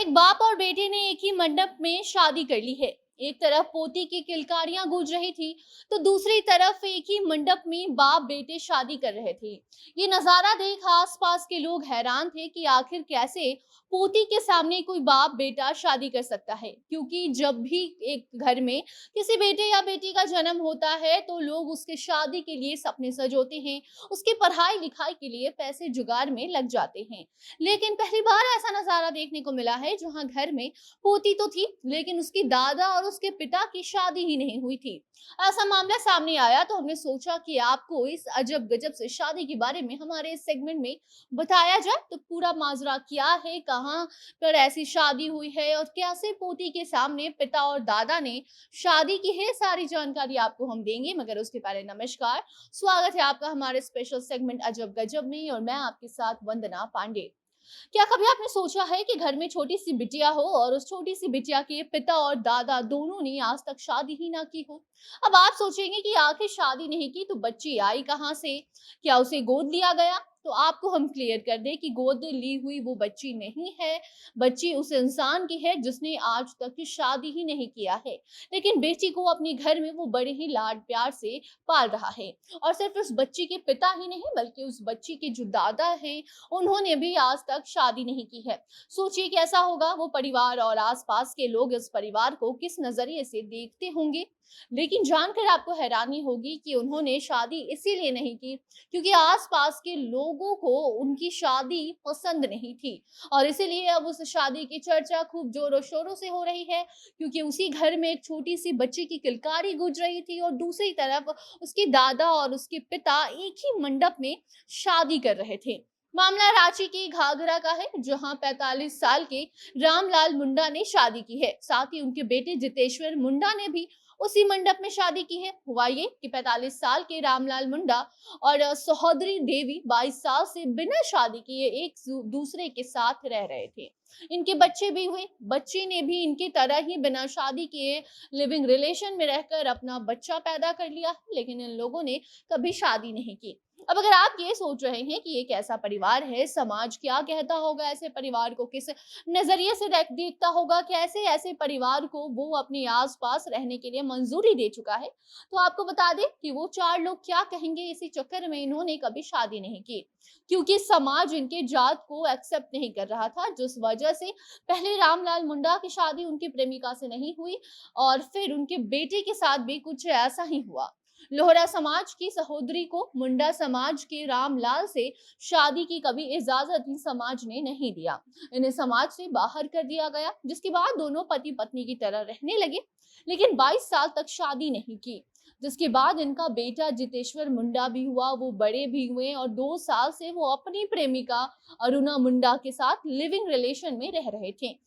एक बाप और बेटे ने एक ही मंडप में शादी कर ली है। एक तरफ पोती की किलकारियां गूंज रही थी, तो दूसरी तरफ एक ही मंडप में बाप बेटे शादी कर रहे थे। ये नजारा देख आसपास के लोग हैरान थे कि आखिर कैसे पोती के सामने कोई बाप बेटा शादी कर सकता है, क्योंकि जब भी एक घर में किसी बेटे या बेटी का जन्म होता है तो लोग उसके शादी के लिए सपने सजोते हैं, उसकी पढ़ाई लिखाई के लिए पैसे जुगाड़ में लग जाते हैं। लेकिन पहली बार ऐसा नजारा देखने को मिला है जहां घर में पोती तो थी, लेकिन उसकी दादा और उसके पिता की शादी ही नहीं हुई थी। ऐसा मामला सामने आया तो हमने सोचा कि आपको इस अजब गजब से शादी के बारे में हमारे इस सेगमेंट में बताया जाए। तो पूरा माजरा क्या है, कहाँ पर ऐसी शादी हुई है और कैसे पोती के सामने पिता और दादा ने शादी की है, सारी जानकारी आपको हम देंगे। मगर उसके पहले नमस्कार, स्वागत है आपका हमारे स्पेशल सेगमेंट अजब गजब में और मैं आपके साथ वंदना पांडे। क्या कभी आपने सोचा है कि घर में छोटी सी बिटिया हो और उस छोटी सी बिटिया के पिता और दादा दोनों ने आज तक शादी ही ना की हो? अब आप सोचेंगे कि आखिर शादी नहीं की तो बच्ची आई कहाँ से? क्या उसे गोद लिया गया? तो आपको हम क्लियर कर दें कि गोद ली हुई वो बच्ची नहीं है। बच्ची उस इंसान की है जिसने आज तक शादी ही नहीं किया है, लेकिन बेटी को अपने घर में वो बड़े ही लाड प्यार से पाल रहा है। और सिर्फ उस बच्ची के पिता ही नहीं, बल्कि उस बच्ची के जो दादा हैं, उन्होंने भी आज तक शादी नहीं की है। सोचिए कैसा होगा वो परिवार और आसपास के लोग इस परिवार को किस नजरिए से देखते होंगे। लेकिन जानकर आपको हैरानी होगी कि उन्होंने शादी इसीलिए नहीं की क्योंकि आसपास के लोगों को उनकी शादी पसंद नहीं थी। और इसीलिए अब उस शादी की चर्चा खूब जोरों शोरों से हो रही है, क्योंकि उसी घर में एक छोटी सी बच्ची की किलकारी गूंज रही थी और दूसरी तरफ उसके दादा और उसके पिता एक ही मंडप में शादी कर रहे थे। मामला रांची की घाघरा का है, जहां 45 साल के रामलाल मुंडा ने शादी की है। साथ ही उनके बेटे जितेश्वर मुंडा ने भी उसी मंडप में शादी की है। हुआ ये कि 45 साल के रामलाल मुंडा और सहोदरी देवी 22 साल से बिना शादी किए एक दूसरे के साथ रह रहे थे। इनके बच्चे भी हुए। बच्चे ने भी इनकी तरह ही बिना शादी किए लिविंग रिलेशन में रहकर अपना बच्चा पैदा कर लिया, लेकिन इन लोगों ने कभी शादी नहीं की। अब अगर आप ये सोच रहे हैं कि ये कैसा परिवार है, समाज क्या कहता होगा, ऐसे परिवार को किस नजरिए से देखता होगा, कैसे ऐसे परिवार को वो अपने आसपास रहने के लिए मंजूरी दे चुका है, तो आपको बता दें कि वो चार लोग क्या कहेंगे। इसी चक्कर में इन्होंने कभी शादी नहीं की, क्योंकि समाज इनके जात को एक्सेप्ट नहीं कर रहा था, जिस वजह से पहले रामलाल मुंडा की शादी उनकी प्रेमिका से नहीं हुई और फिर उनके बेटे के साथ भी कुछ ऐसा ही हुआ। लोहरा समाज की सहोदरी को मुंडा समाज के रामलाल से शादी की कभी इजाजत ही समाज ने नहीं दिया। इन्हें समाज से बाहर कर दिया गया, जिसके बाद दोनों पति पत्नी की तरह रहने लगे, लेकिन 22 साल तक शादी नहीं की। जिसके बाद इनका बेटा जितेश्वर मुंडा भी हुआ, वो बड़े भी हुए और 2 साल से वो अपनी प्रेमिका अरुणा मुंडा के साथ लिविंग रिलेशन में रह रहे थे।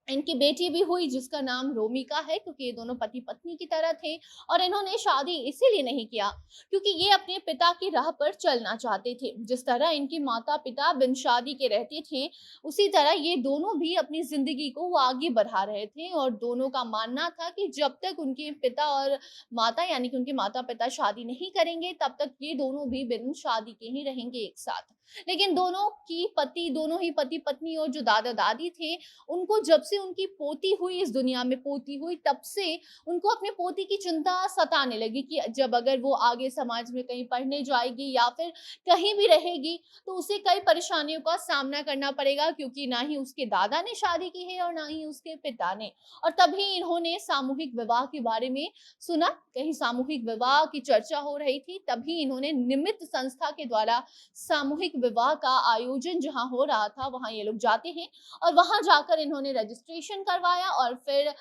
इनकी बेटी भी हुई जिसका नाम रोमिका है, क्योंकि ये दोनों पति पत्नी की तरह थे। और इन्होंने शादी इसीलिए नहीं किया क्योंकि ये अपने पिता की राह पर चलना चाहते थे। जिस तरह इनके माता पिता बिन शादी के रहते थे, उसी तरह ये दोनों भी अपनी जिंदगी को वो आगे बढ़ा रहे थे। और दोनों का मानना था कि जब तक उनके पिता और माता यानी कि उनके माता पिता शादी नहीं करेंगे, तब तक ये दोनों भी बिन शादी के ही रहेंगे एक साथ। लेकिन दोनों ही पति पत्नी और जो दादा दादी थे, उनको जब से उनकी पोती हुई, इस दुनिया में पोती हुई, तब से उनको अपने पोती की चिंता सताने लगी कि जब अगर वो आगे समाज में कहीं पढ़ने जाएगी या फिर कहीं भी रहेगी, तो उसे कई परेशानियों का सामना करना पड़ेगा, क्योंकि ना ही उसके दादा ने शादी की है और ना ही उसके पिता ने। और तभी इन्होंने सामूहिक विवाह के बारे में सुना। कहीं सामूहिक विवाह की चर्चा हो रही थी, तभी इन्होंने निमित्त संस्था के द्वारा सामूहिक विवाह का आयोजन जहां हो रहा था, वहां ये लोग जाते हैं और वहां जाकर इन्होंने रजिस्ट्रेशन करवाया और फिर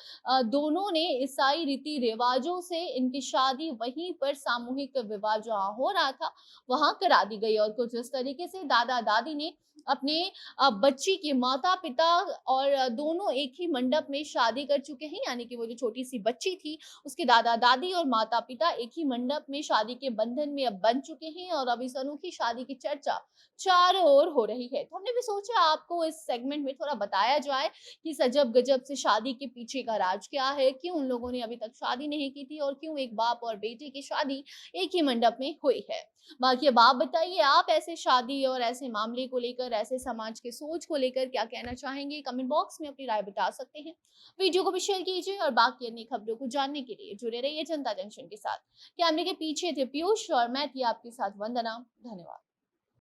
दोनों ने ईसाई रीति रिवाजों से इनकी शादी वहीं पर सामूहिक विवाह जहां हो रहा था वहां करा दी गई। और कुछ इस तरीके से दादा दादी ने अपने बच्ची के माता पिता और दोनों एक ही मंडप में शादी कर चुके हैं, यानी कि वो जो छोटी सी बच्ची थी उसके दादा दादी और माता पिता एक ही मंडप में शादी के बंधन में अब बन चुके हैं। और अब इस अनोखी शादी की चर्चा चारों ओर हो रही है। तो हमने भी सोचा आपको इस सेगमेंट में थोड़ा बताया जाए कि इस अजब गजब से शादी के पीछे का राज क्या है, क्यों उन लोगों ने अभी तक शादी नहीं की थी और क्यों एक बाप और बेटे की शादी एक ही मंडप में हुई है। बाकी अब आप बताइए, आप ऐसे शादी और ऐसे मामले को लेकर ऐसे समाज के सोच को लेकर क्या कहना चाहेंगे, कमेंट बॉक्स में अपनी राय बता सकते हैं। वीडियो को भी शेयर कीजिए और बाकी अन्य खबरों को जानने के लिए जुड़े रहिए जनता जंक्शन के साथ। कैमरे के पीछे थे पीयूष और मैं थी आपके साथ वंदना। धन्यवाद।